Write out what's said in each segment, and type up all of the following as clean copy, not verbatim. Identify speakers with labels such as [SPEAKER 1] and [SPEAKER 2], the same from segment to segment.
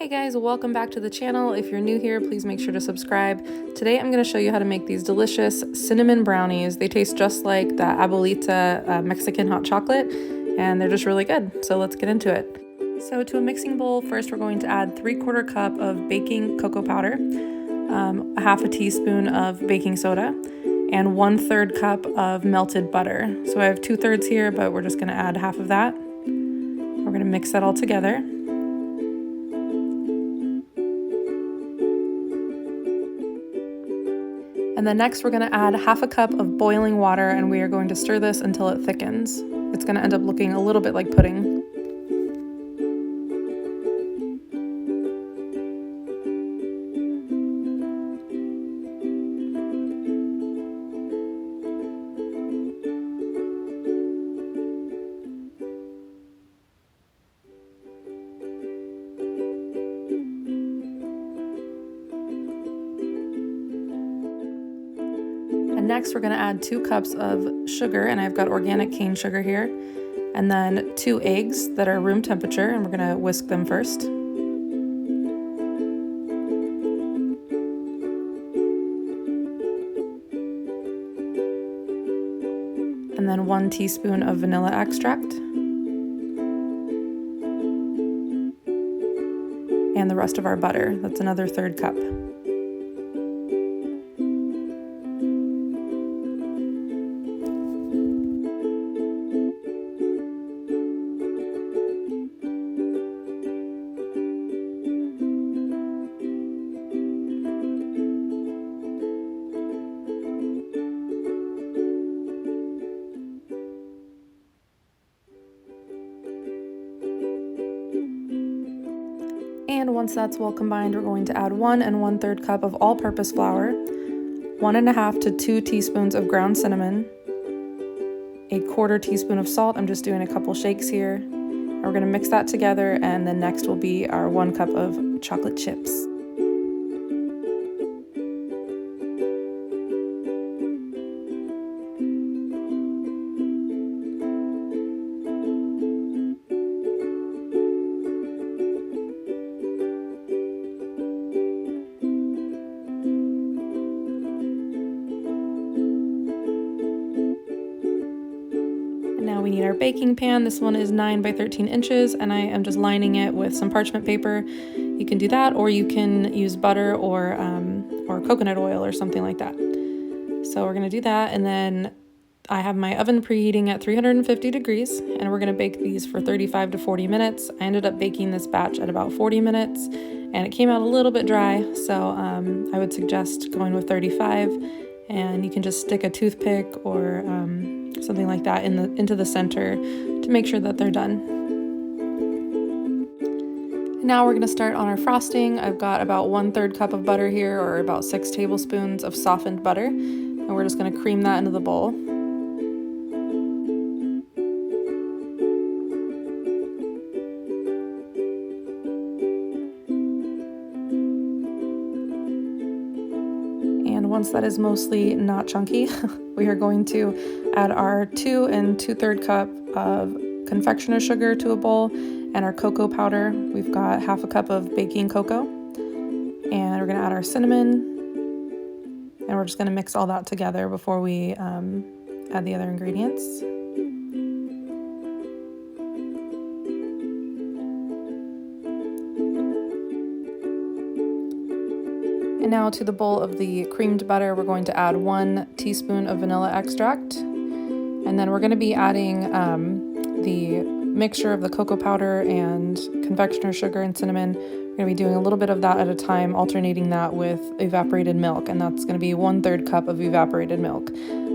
[SPEAKER 1] Hey guys, welcome back to the channel. If you're new here, please make sure to subscribe. Today I'm going to show you how to make these delicious cinnamon brownies. They taste just like the Abuelita Mexican hot chocolate, and they're just really good. So let's get into it. So to a mixing bowl, first we're going to add 3/4 cup of baking cocoa powder, a half a teaspoon of baking soda, and 1/3 cup of melted butter. So I have 2/3 here, but we're just going to add half of that. We're going to mix that all together. And then next we're going to add half a cup of boiling water, and we are going to stir this until it thickens. It's going to end up looking a little bit like pudding. And next we're going to add 2 cups of sugar, and I've got organic cane sugar here, and then 2 eggs that are room temperature, and we're going to whisk them first. And then 1 teaspoon of vanilla extract. And the rest of our butter, that's another 1/3 cup. And once that's well combined, we're going to add 1 1/3 cup of all-purpose flour, 1 1/2 to 2 teaspoons of ground cinnamon, 1/4 teaspoon of salt. I'm just doing a couple shakes here. And we're going to mix that together, and then next will be our 1 cup of chocolate chips. Now we need our baking pan. This one is 9 by 13 inches, and I am just lining it with some parchment paper. You can do that, or you can use butter or coconut oil or something like that. So we're going to do that, and then I have my oven preheating at 350 degrees, and we're going to bake these for 35 to 40 minutes. I ended up baking this batch at about 40 minutes, and it came out a little bit dry, so I would suggest going with 35, and you can just stick a toothpick or something like that into the center to make sure that they're done. Now we're going to start on our frosting. I've got about 1/3 cup of butter here, or about 6 tablespoons of softened butter, and we're just going to cream that into the bowl. And once that is mostly not chunky, we are going to add our 2 2/3 cup of Confectioners Sugar to a bowl, and our cocoa powder. We've got half a cup of baking cocoa, and we're going to add our cinnamon, and we're just going to mix all that together before we add the other ingredients. And now to the bowl of the creamed butter, we're going to add 1 teaspoon of vanilla extract. And then we're going to be adding the mixture of the cocoa powder and confectioner sugar and cinnamon. We're going to be doing a little bit of that at a time, alternating that with evaporated milk. And that's going to be 1/3 cup of evaporated milk.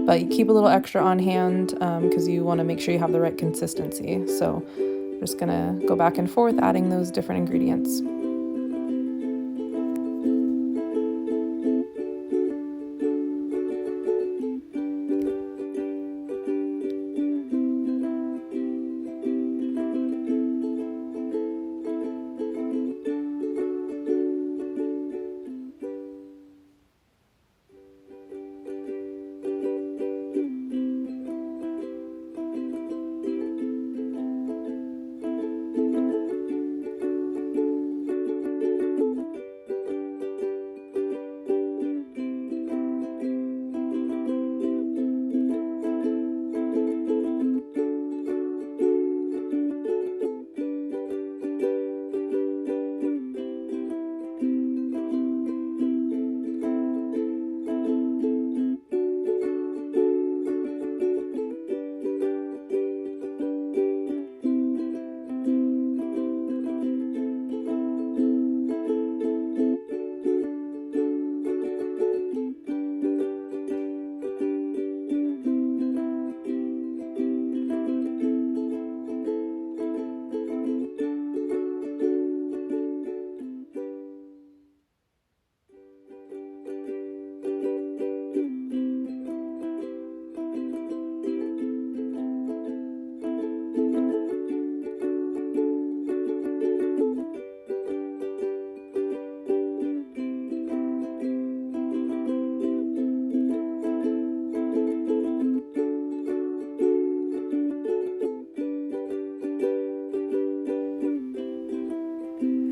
[SPEAKER 1] But you keep a little extra on hand because you want to make sure you have the right consistency. So we're just going to go back and forth adding those different ingredients.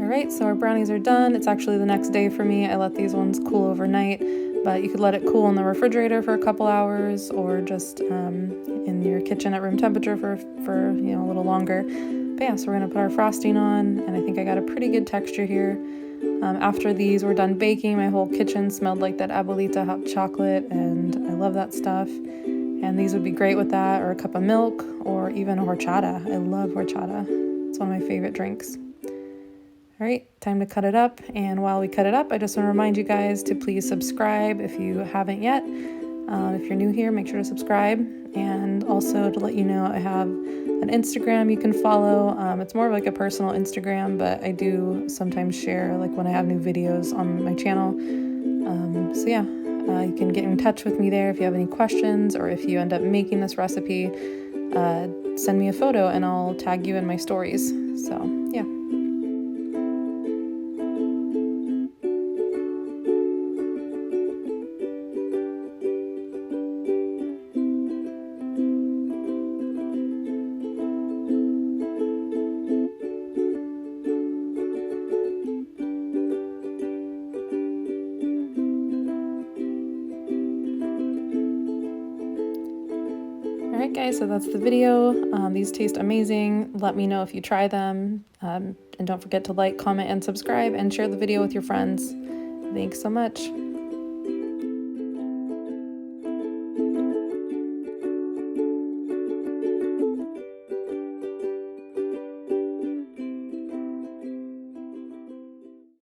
[SPEAKER 1] All right, so our brownies are done. It's actually the next day for me. I let these ones cool overnight, but you could let it cool in the refrigerator for a couple hours, or just in your kitchen at room temperature for a little longer. But yeah, so we're gonna put our frosting on, and I think I got a pretty good texture here. After these were done baking, my whole kitchen smelled like that Abuelita hot chocolate, and I love that stuff. And these would be great with that, or a cup of milk, or even a horchata. I love horchata. It's one of my favorite drinks. All right, time to cut it up. And while we cut it up, I just want to remind you guys to please subscribe if you haven't yet. If you're new here, make sure to subscribe. And also to let you know, I have an Instagram you can follow. It's more of like a personal Instagram, but I do sometimes share like when I have new videos on my channel. So yeah, you can get in touch with me there if you have any questions, or if you end up making this recipe, send me a photo and I'll tag you in my stories. So yeah. Alright guys, so that's the video. These taste amazing. Let me know if you try them. And don't forget to like, comment, and subscribe, and share the video with your friends. Thanks so much.